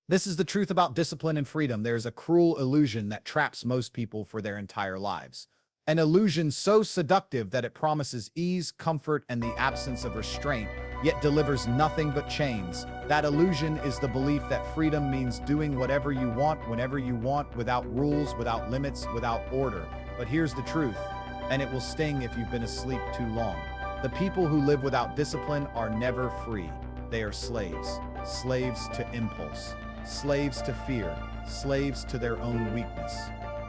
This is the truth about discipline and freedom. There is a cruel illusion that traps most people for their entire lives. An illusion so seductive that it promises ease, comfort, and the absence of restraint, yet delivers nothing but chains. That illusion is the belief that freedom means doing whatever you want, whenever you want, without rules, without limits, without order. But here's the truth, and it will sting if you've been asleep too long. The people who live without discipline are never free. They are slaves. Slaves to impulse. Slaves to fear. Slaves to their own weakness.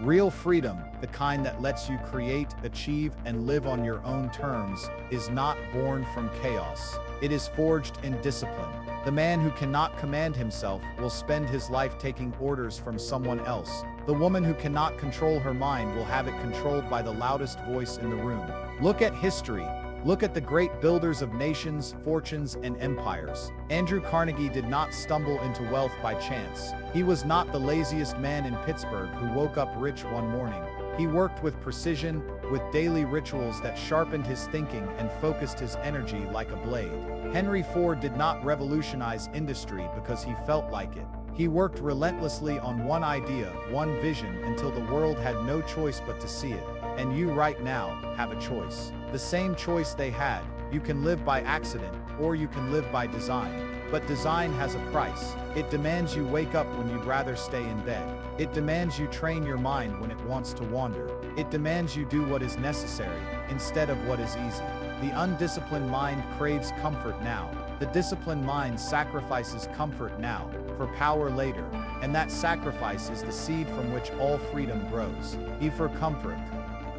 Real freedom, the kind that lets you create, achieve, and live on your own terms, is not born from chaos. It is forged in discipline. The man who cannot command himself will spend his life taking orders from someone else. The woman who cannot control her mind will have it controlled by the loudest voice in the room. Look at history. Look at the great builders of nations, fortunes, and empires. Andrew Carnegie did not stumble into wealth by chance. He was not the laziest man in Pittsburgh who woke up rich one morning. He worked with precision, with daily rituals that sharpened his thinking and focused his energy like a blade. Henry Ford did not revolutionize industry because he felt like it. He worked relentlessly on one idea, one vision, until the world had no choice but to see it. And you right now have a choice. The same choice they had. You can live by accident, or you can live by design. But design has a price. It demands you wake up when you'd rather stay in bed. It demands you train your mind when it wants to wander. It demands you do what is necessary, instead of what is easy. The undisciplined mind craves comfort now. The disciplined mind sacrifices comfort now, for power later. And that sacrifice is the seed from which all freedom grows. E for comfort.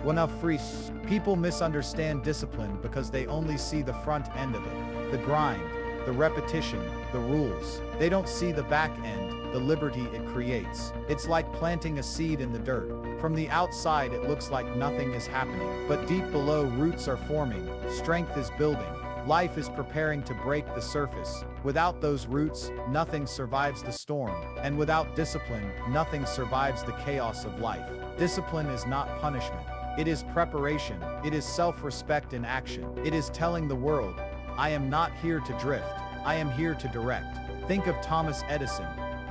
When free, people misunderstand discipline because they only see the front end of it. The grind, the repetition, the rules. They don't see the back end, the liberty it creates. It's like planting a seed in the dirt. From the outside it looks like nothing is happening, but deep below roots are forming, strength is building, life is preparing to break the surface. Without those roots, nothing survives the storm, and without discipline, nothing survives the chaos of life. Discipline is not punishment. It is preparation. It is self-respect in action. It is telling the world, I am not here to drift. I am here to direct. Think of Thomas Edison,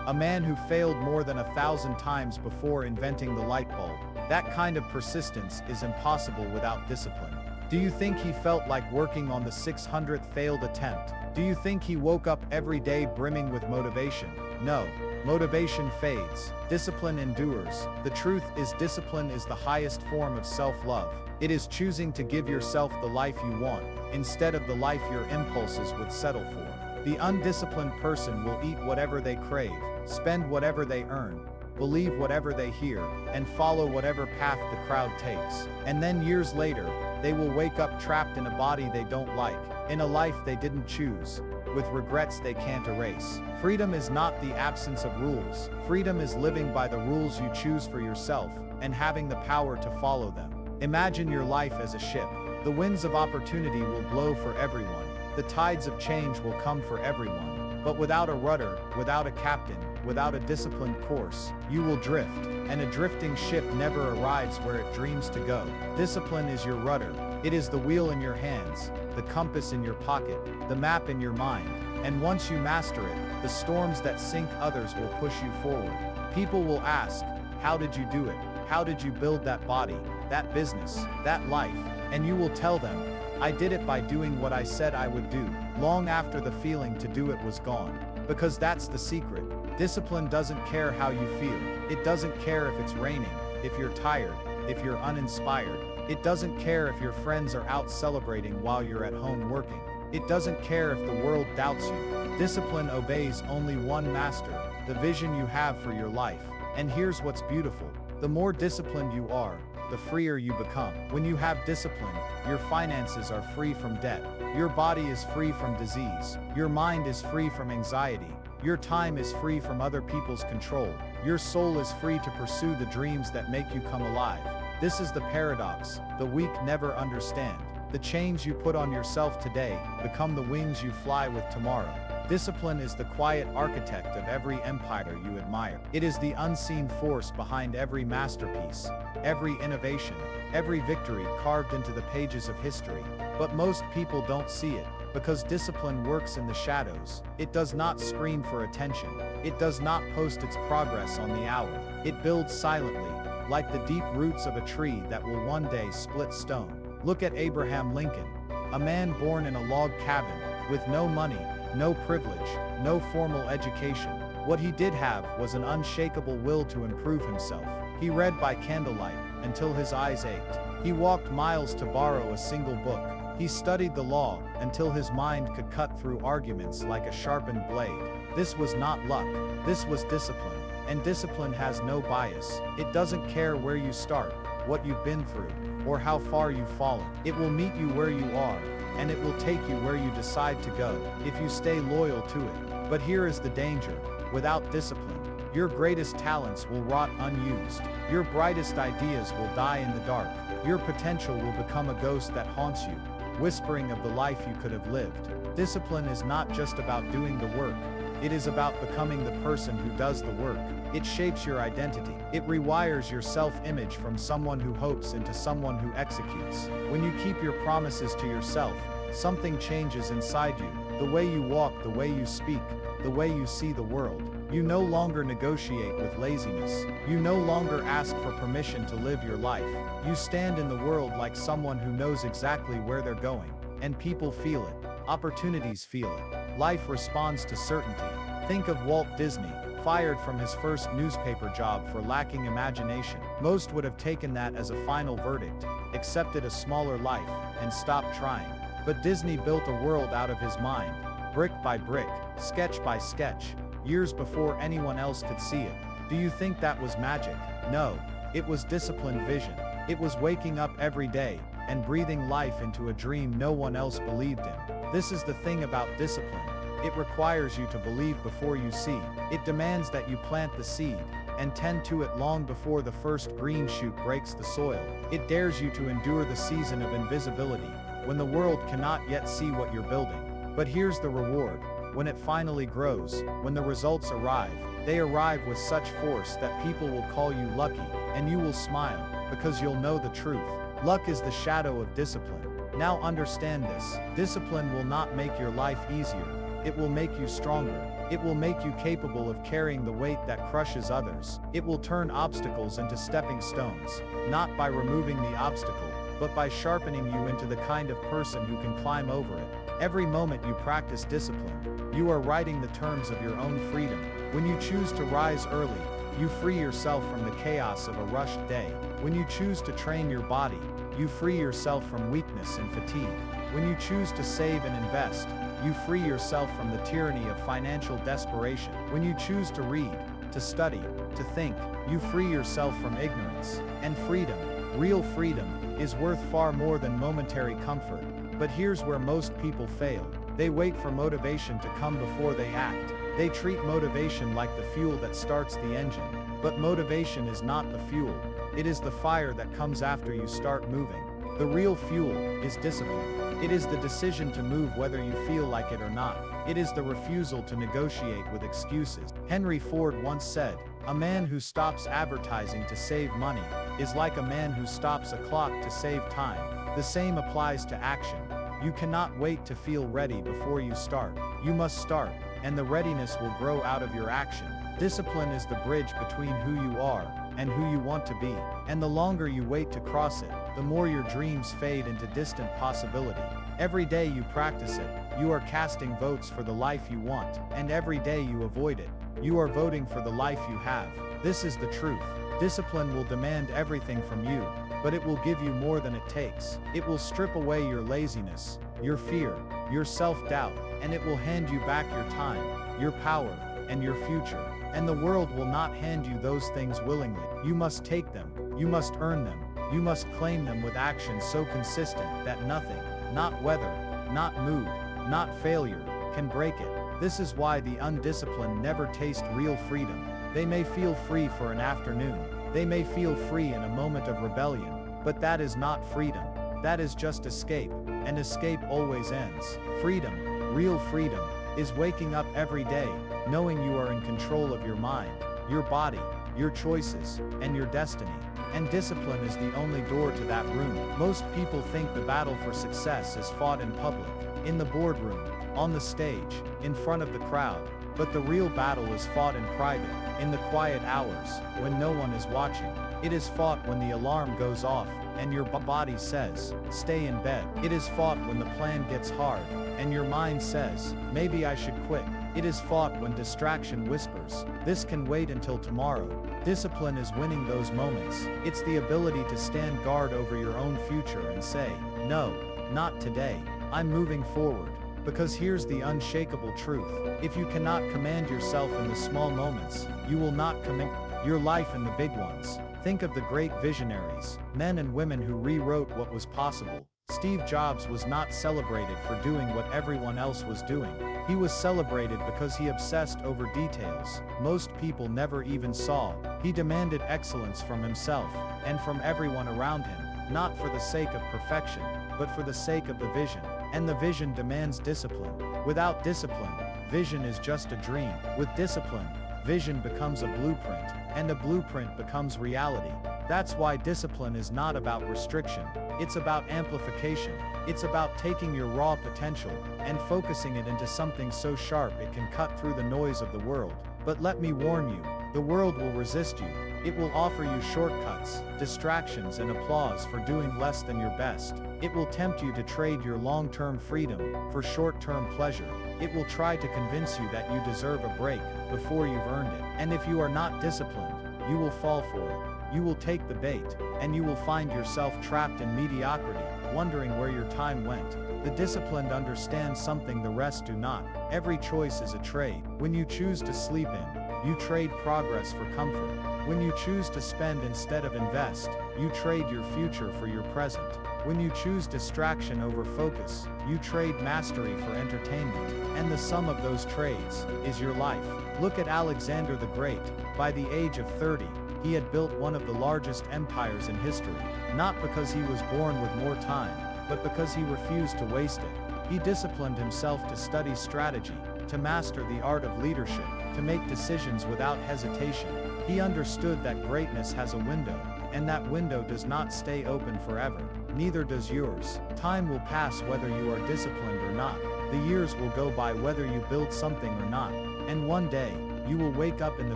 a man who failed more than 1,000 times before inventing the light bulb. That kind of persistence is impossible without discipline. Do you think he felt like working on the 600th failed attempt? Do you think he woke up every day brimming with motivation? No. Motivation fades. Discipline endures. The truth is, discipline is the highest form of self-love. It is choosing to give yourself the life you want, instead of the life your impulses would settle for. The undisciplined person will eat whatever they crave, spend whatever they earn, believe whatever they hear, and follow whatever path the crowd takes. And then years later, they will wake up trapped in a body they don't like, in a life they didn't choose, with regrets they can't erase. Freedom is not the absence of rules. Freedom is living by the rules you choose for yourself, and having the power to follow them. Imagine your life as a ship. The winds of opportunity will blow for everyone. The tides of change will come for everyone. But without a rudder, without a captain, without a disciplined course, you will drift, and a drifting ship never arrives where it dreams to go. Discipline is your rudder. It is the wheel in your hands, the compass in your pocket, the map in your mind. And once you master it, the storms that sink others will push you forward. People will ask, how did you do it? How did you build that body, that business, that life? And you will tell them, I did it by doing what I said I would do, long after the feeling to do it was gone. Because that's the secret. Discipline doesn't care how you feel. It doesn't care if it's raining, if you're tired, if you're uninspired. It doesn't care if your friends are out celebrating while you're at home working. It doesn't care if the world doubts you. Discipline obeys only one master, the vision you have for your life. And here's what's beautiful. The more disciplined you are, the freer you become. When you have discipline, your finances are free from debt. Your body is free from disease. Your mind is free from anxiety. Your time is free from other people's control. Your soul is free to pursue the dreams that make you come alive. This is the paradox the weak never understand. The chains you put on yourself today become the wings you fly with tomorrow. Discipline is the quiet architect of every empire you admire. It is the unseen force behind every masterpiece, every innovation, every victory carved into the pages of history. But most people don't see it, because discipline works in the shadows. It does not scream for attention. It does not post its progress on the hour. It builds silently, like the deep roots of a tree that will one day split stone. Look at Abraham Lincoln, a man born in a log cabin, with no money, no privilege, no formal education. What he did have was an unshakable will to improve himself. He read by candlelight until his eyes ached. He walked miles to borrow a single book. He studied the law until his mind could cut through arguments like a sharpened blade. This was not luck, this was discipline. And discipline has no bias. It doesn't care where you start, what you've been through, or how far you've fallen. It will meet you where you are, and it will take you where you decide to go, if you stay loyal to it. But here is the danger. Without discipline, your greatest talents will rot unused. Your brightest ideas will die in the dark. Your potential will become a ghost that haunts you, whispering of the life you could have lived. Discipline is not just about doing the work. It is about becoming the person who does the work. It shapes your identity. It rewires your self-image from someone who hopes into someone who executes. When you keep your promises to yourself, something changes inside you. The way you walk, the way you speak, the way you see the world. You no longer negotiate with laziness. You no longer ask for permission to live your life. You stand in the world like someone who knows exactly where they're going. And people feel it. Opportunities feel it. Life responds to certainty. Think of Walt Disney, fired from his first newspaper job for lacking imagination. Most would have taken that as a final verdict, accepted a smaller life, and stopped trying. But Disney built a world out of his mind, brick by brick, sketch by sketch, years before anyone else could see it. Do you think that was magic? No, it was disciplined vision. It was waking up every day and breathing life into a dream no one else believed in. This is the thing about discipline. It requires you to believe before you see. It demands that you plant the seed and tend to it long before the first green shoot breaks the soil. It dares you to endure the season of invisibility, when the world cannot yet see what you're building. But here's the reward. When it finally grows, when the results arrive, they arrive with such force that people will call you lucky, and you will smile, because you'll know the truth. Luck is the shadow of discipline. Now understand this. Discipline will not make your life easier. It will make you stronger. It will make you capable of carrying the weight that crushes others. It will turn obstacles into stepping stones, not by removing the obstacle, but by sharpening you into the kind of person who can climb over it. Every moment you practice discipline, you are writing the terms of your own freedom. When you choose to rise early, you free yourself from the chaos of a rushed day. When you choose to train your body, you free yourself from weakness and fatigue. When you choose to save and invest, you free yourself from the tyranny of financial desperation. When you choose to read, to study, to think, you free yourself from ignorance. And freedom, real freedom, is worth far more than momentary comfort. But here's where most people fail. They wait for motivation to come before they act. They treat motivation like the fuel that starts the engine. But motivation is not the fuel. It is the fire that comes after you start moving. The real fuel is discipline. It is the decision to move whether you feel like it or not. It is the refusal to negotiate with excuses. Henry Ford once said, "A man who stops advertising to save money is like a man who stops a clock to save time." The same applies to action. You cannot wait to feel ready before you start. You must start, and the readiness will grow out of your action. Discipline is the bridge between who you are and who you want to be. And the longer you wait to cross it, the more your dreams fade into distant possibility. Every day you practice it, you are casting votes for the life you want. And every day you avoid it, you are voting for the life you have. This is the truth. Discipline will demand everything from you, but it will give you more than it takes. It will strip away your laziness, your fear, your self-doubt, and it will hand you back your time, your power, and your future. And the world will not hand you those things willingly. You must take them, you must earn them, you must claim them with action so consistent that nothing, not weather, not mood, not failure, can break it. This is why the undisciplined never taste real freedom. They may feel free for an afternoon. They may feel free in a moment of rebellion. But that is not freedom. That is just escape, and escape always ends. Freedom, real freedom, is waking up every day, knowing you are in control of your mind, your body, your choices, and your destiny. And discipline is the only door to that room. Most people think the battle for success is fought in public, in the boardroom, on the stage, in front of the crowd. But the real battle is fought in private, in the quiet hours, when no one is watching. It is fought when the alarm goes off, and your body says, stay in bed. It is fought when the plan gets hard, and your mind says, maybe I should quit. It is fought when distraction whispers, this can wait until tomorrow. Discipline is winning those moments. It's the ability to stand guard over your own future and say, no, not today. I'm moving forward. Because here's the unshakable truth. If you cannot command yourself in the small moments, you will not command your life in the big ones. Think of the great visionaries, men and women who rewrote what was possible. Steve Jobs was not celebrated for doing what everyone else was doing. He was celebrated because he obsessed over details most people never even saw. He demanded excellence from himself and from everyone around him, not for the sake of perfection, but for the sake of the vision. And the vision demands discipline. Without discipline, vision is just a dream. With discipline, vision becomes a blueprint, and a blueprint becomes reality. That's why discipline is not about restriction. It's about amplification. It's about taking your raw potential and focusing it into something so sharp it can cut through the noise of the world. But let me warn you, the world will resist you. It will offer you shortcuts, distractions, and applause for doing less than your best. It will tempt you to trade your long-term freedom for short-term pleasure. It will try to convince you that you deserve a break before you've earned it. And if you are not disciplined, you will fall for it. You will take the bait, and you will find yourself trapped in mediocrity, wondering where your time went. The disciplined understand something the rest do not. Every choice is a trade. When you choose to sleep in, you trade progress for comfort. When you choose to spend instead of invest, you trade your future for your present. When you choose distraction over focus, you trade mastery for entertainment. And the sum of those trades is your life. Look at Alexander the Great. By the age of 30, he had built one of the largest empires in history, not because he was born with more time, but because he refused to waste it. He disciplined himself to study strategy, to master the art of leadership, to make decisions without hesitation. He understood that greatness has a window, and that window does not stay open forever. Neither does yours. Time will pass whether you are disciplined or not. The years will go by whether you build something or not. And one day, you will wake up in the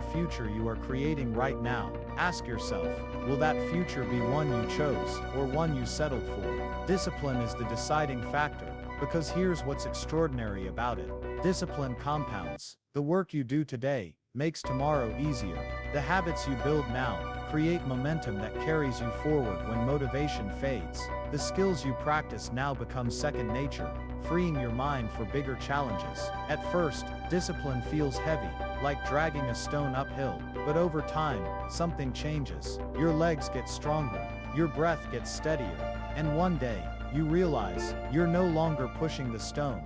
future you are creating right now. Ask yourself, will that future be one you chose, or one you settled for? Discipline is the deciding factor, because here's what's extraordinary about it. Discipline compounds. The work you do today makes tomorrow easier. The habits you build now create momentum that carries you forward when motivation fades. The skills you practice now become second nature, freeing your mind for bigger challenges. At first, discipline feels heavy, like dragging a stone uphill. But over time, something changes. Your legs get stronger, your breath gets steadier, and one day, you realize you're no longer pushing the stone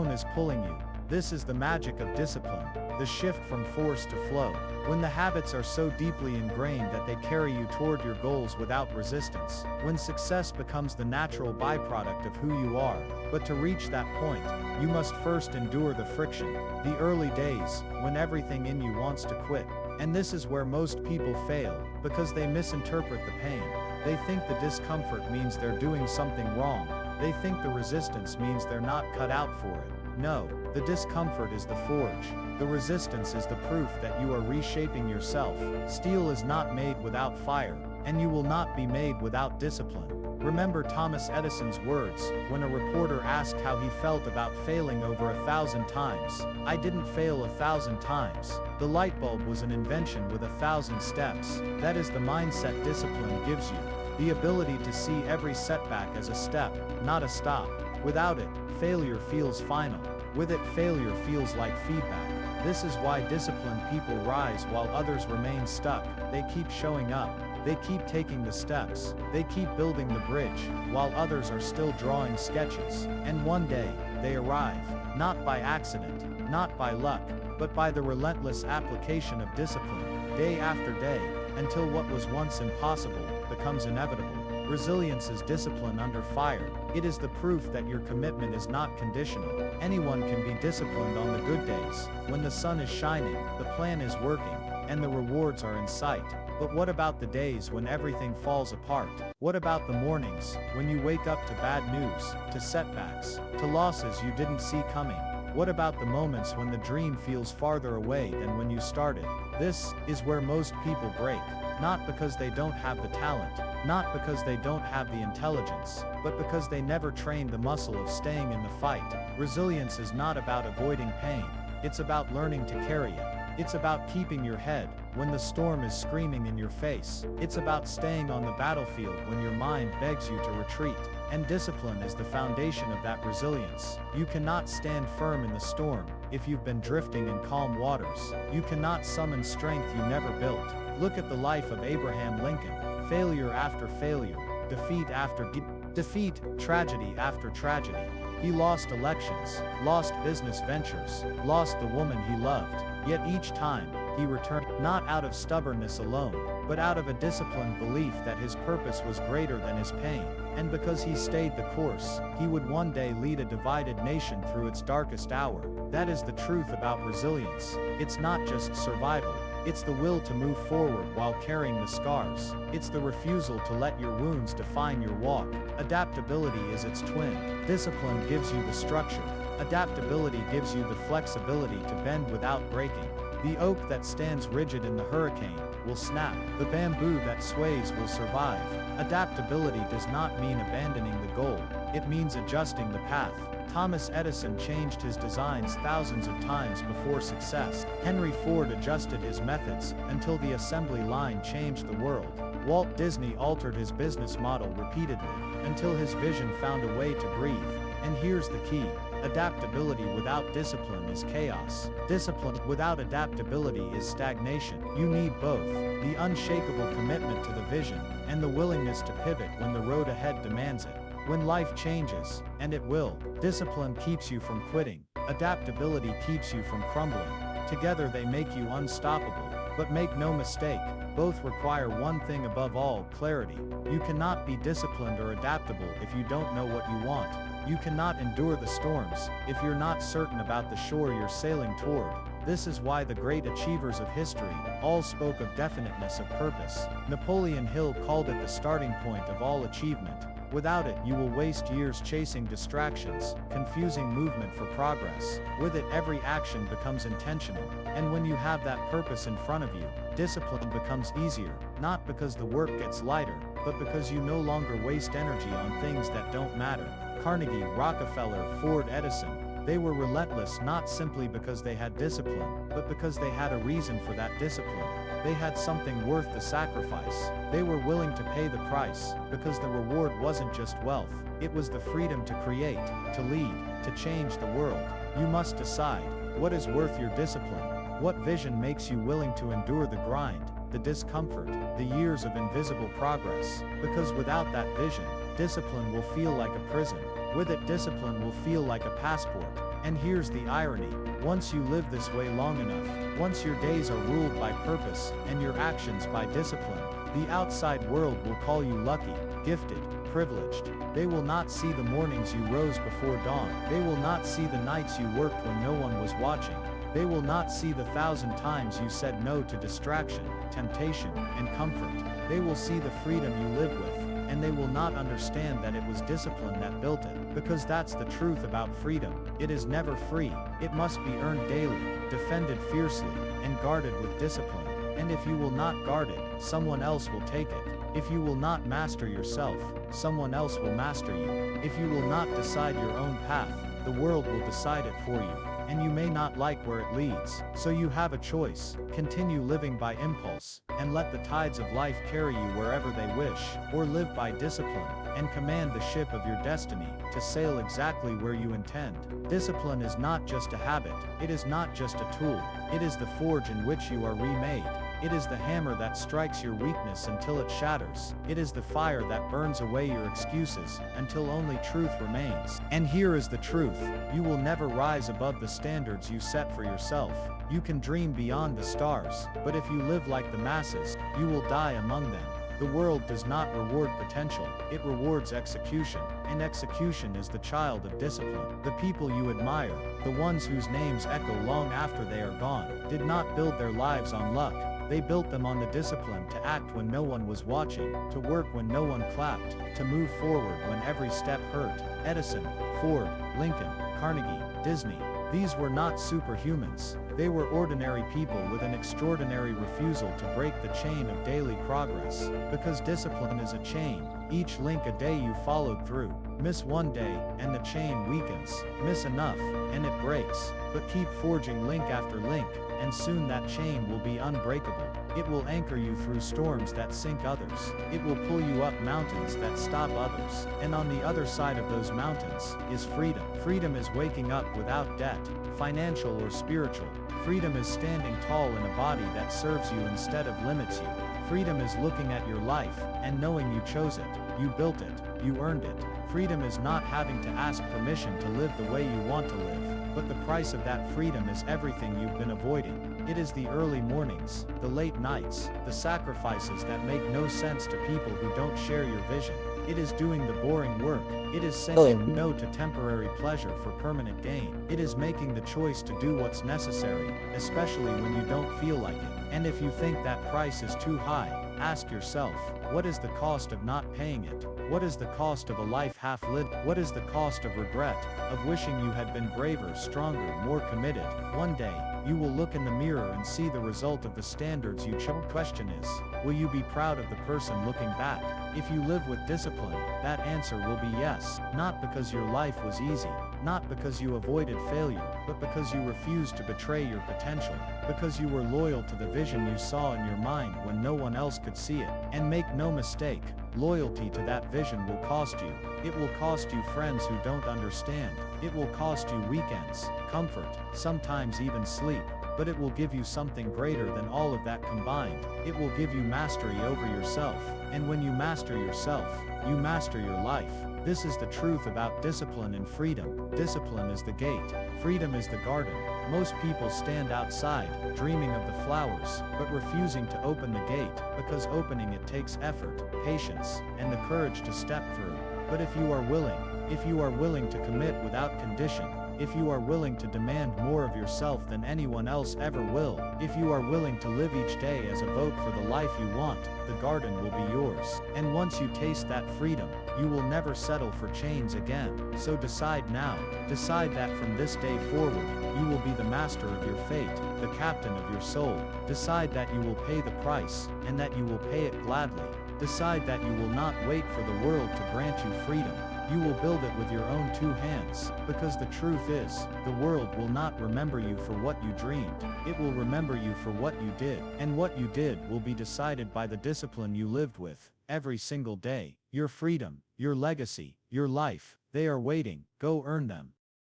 is pulling you. This is the magic of discipline, the shift from force to flow. When the habits are so deeply ingrained that they carry you toward your goals without resistance. When success becomes the natural byproduct of who you are. But to reach that point, you must first endure the friction, the early days, when everything in you wants to quit. And this is where most people fail, because they misinterpret the pain. They think the discomfort means they're doing something wrong. They think the resistance means they're not cut out for it. No, the discomfort is the forge. The resistance is the proof that you are reshaping yourself. Steel is not made without fire, and you will not be made without discipline. Remember Thomas Edison's words, when a reporter asked how he felt about failing over 1,000 times. I didn't fail 1,000 times. The light bulb was an invention with 1,000 steps. That is the mindset discipline gives you. The ability to see every setback as a step, not a stop. Without it, failure feels final. With it, failure feels like feedback. This is why disciplined people rise while others remain stuck. They keep showing up. They keep taking the steps. They keep building the bridge, while others are still drawing sketches. And one day, they arrive. Not by accident, not by luck, but by the relentless application of discipline, day after day, until what was once impossible becomes inevitable. Resilience is discipline under fire. It is the proof that your commitment is not conditional. Anyone can be disciplined on the good days, when the sun is shining, the plan is working, and the rewards are in sight. But what about the days when everything falls apart? What about the mornings, when you wake up to bad news, to setbacks, to losses you didn't see coming? What about the moments when the dream feels farther away than when you started? This is where most people break. Not because they don't have the talent, not because they don't have the intelligence, but because they never trained the muscle of staying in the fight. Resilience is not about avoiding pain. It's about learning to carry it. It's about keeping your head when the storm is screaming in your face. It's about staying on the battlefield when your mind begs you to retreat. And discipline is the foundation of that resilience. You cannot stand firm in the storm if you've been drifting in calm waters. You cannot summon strength you never built. Look at the life of Abraham Lincoln. Failure after failure, defeat after defeat, tragedy after tragedy. He lost elections, lost business ventures, lost the woman he loved. Yet each time, he returned, not out of stubbornness alone, but out of a disciplined belief that his purpose was greater than his pain. And because he stayed the course, he would one day lead a divided nation through its darkest hour. That is the truth about resilience. It's not just survival. It's the will to move forward while carrying the scars. It's the refusal to let your wounds define your walk. Adaptability is its twin. Discipline gives you the structure. Adaptability gives you the flexibility to bend without breaking. The oak that stands rigid in the hurricane will snap. The bamboo that sways will survive. Adaptability does not mean abandoning the goal. It means adjusting the path. Thomas Edison changed his designs thousands of times before success. Henry Ford adjusted his methods until the assembly line changed the world. Walt Disney altered his business model repeatedly until his vision found a way to breathe. And here's the key. Adaptability without discipline is chaos. Discipline without adaptability is stagnation. You need both, the unshakable commitment to the vision, and the willingness to pivot when the road ahead demands it. When life changes, and it will, discipline keeps you from quitting. Adaptability keeps you from crumbling. Together they make you unstoppable. But make no mistake, both require one thing above all, clarity. You cannot be disciplined or adaptable if you don't know what you want. You cannot endure the storms if you're not certain about the shore you're sailing toward. This is why the great achievers of history all spoke of definiteness of purpose. Napoleon Hill called it the starting point of all achievement. Without it, you will waste years chasing distractions, confusing movement for progress. With it, every action becomes intentional. And when you have that purpose in front of you, discipline becomes easier, not because the work gets lighter, but because you no longer waste energy on things that don't matter. Carnegie, Rockefeller, Ford, Edison, they were relentless not simply because they had discipline, but because they had a reason for that discipline. They had something worth the sacrifice. They were willing to pay the price, because the reward wasn't just wealth. It was the freedom to create, to lead, to change the world. You must decide, what is worth your discipline? What vision makes you willing to endure the grind, the discomfort, the years of invisible progress? Because without that vision, discipline will feel like a prison. With it, discipline will feel like a passport. And here's the irony. Once you live this way long enough, once your days are ruled by purpose and your actions by discipline, the outside world will call you lucky, gifted, privileged. They will not see the mornings you rose before dawn. They will not see the nights you worked when no one was watching. They will not see the 1,000 times you said no to distraction, temptation, and comfort. They will see the freedom you live with, and they will not understand that it was discipline that built it. Because that's the truth about freedom. It is never free. It must be earned daily, defended fiercely, and guarded with discipline. And if you will not guard it, someone else will take it. If you will not master yourself, someone else will master you. If you will not decide your own path, the world will decide it for you. And you may not like where it leads. So you have a choice. Continue living by impulse, and let the tides of life carry you wherever they wish, or live by discipline, and command the ship of your destiny to sail exactly where you intend. Discipline is not just a habit. It is not just a tool. It is the forge in which you are remade. It is the hammer that strikes your weakness until it shatters. It is the fire that burns away your excuses until only truth remains. And here is the truth. You will never rise above the standards you set for yourself. You can dream beyond the stars, but if you live like the masses, you will die among them. The world does not reward potential, it rewards execution, and execution is the child of discipline. The people you admire, the ones whose names echo long after they are gone, did not build their lives on luck. They built them on the discipline to act when no one was watching, to work when no one clapped, to move forward when every step hurt. Edison, Ford, Lincoln, Carnegie, Disney, These were not superhumans. They were ordinary people with an extraordinary refusal to break the chain of daily progress. Because discipline is a chain, each link a day you followed through. Miss one day, and the chain weakens. Miss enough, and it breaks. But keep forging link after link, and soon that chain will be unbreakable. It will anchor you through storms that sink others. It will pull you up mountains that stop others. And on the other side of those mountains is freedom. Freedom is waking up without debt, financial or spiritual. Freedom is standing tall in a body that serves you instead of limits you. Freedom is looking at your life and knowing you chose it, you built it, you earned it. Freedom is not having to ask permission to live the way you want to live, but the price of that freedom is everything you've been avoiding. It is the early mornings, the late nights, the sacrifices that make no sense to people who don't share your vision. It is doing the boring work. It is saying no to temporary pleasure for permanent gain. It is making the choice to do what's necessary, especially when you don't feel like it. And if you think that price is too high, ask yourself, what is the cost of not paying it? What is the cost of a life half lived? What is the cost of regret, of wishing you had been braver, stronger, more committed? One day, you will look in the mirror and see the result of the standards you chose. Question is, will you be proud of the person looking back? If you live with discipline, that answer will be yes. Not because your life was easy, not because you avoided failure, but because you refused to betray your potential, because you were loyal to the vision you saw in your mind when no one else could see it. And make no mistake, loyalty to that vision will cost you. It will cost you friends who don't understand. It will cost you weekends, comfort, sometimes even sleep. But it will give you something greater than all of that combined. It will give you mastery over yourself. And when you master yourself, you master your life. This is the truth about discipline and freedom. Discipline is the gate. Freedom is the garden. Most people stand outside, dreaming of the flowers, but refusing to open the gate, because opening it takes effort, patience, and the courage to step through. But if you are willing to commit without condition, if you are willing to demand more of yourself than anyone else ever will, if you are willing to live each day as a vote for the life you want, the garden will be yours. And once you taste that freedom, you will never settle for chains again. So decide now. Decide that from this day forward, you will be the master of your fate, the captain of your soul. Decide that you will pay the price, and that you will pay it gladly. Decide that you will not wait for the world to grant you freedom. You will build it with your own two hands, because the truth is, the world will not remember you for what you dreamed. It will remember you for what you did, and what you did will be decided by the discipline you lived with, every single day. Your freedom, your legacy, your life, they are waiting. Go earn them.